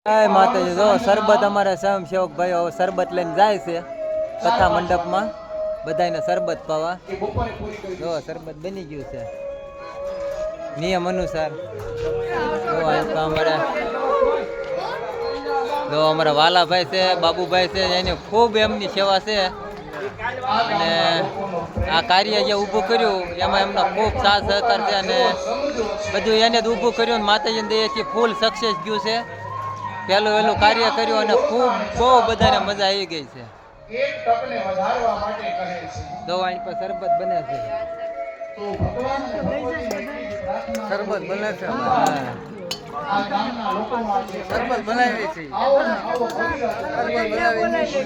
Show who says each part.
Speaker 1: જય માતાજી. જો શરબત અમારા સ્વયંસેવક ભાઈ હવે શરબત લઈને જાય છે કથા મંડપમાં બધાને શરબત પાવા. જો શરબત બની ગયું છે નિયમ અનુસાર. જો અમારા વાલાભાઈ છે, બાબુભાઈ છે, એની ખૂબ એમની સેવા છે અને આ કાર્ય જે ઊભું કર્યું એમાં એમનો ખૂબ સાથ સહકાર છે અને બધું એને જ ઊભું કર્યું. માતાજીની દયાથી ફૂલ સક્સેસ ગયું છે. પહેલું કાર્ય કર્યું અને ખૂબ બહુ બધાને મજા આવી ગઈ છે. તો અહીં પર શરબત બને છે. શરબત બને છે. શરબત બનાવી છે. શરબત બનાવી છે.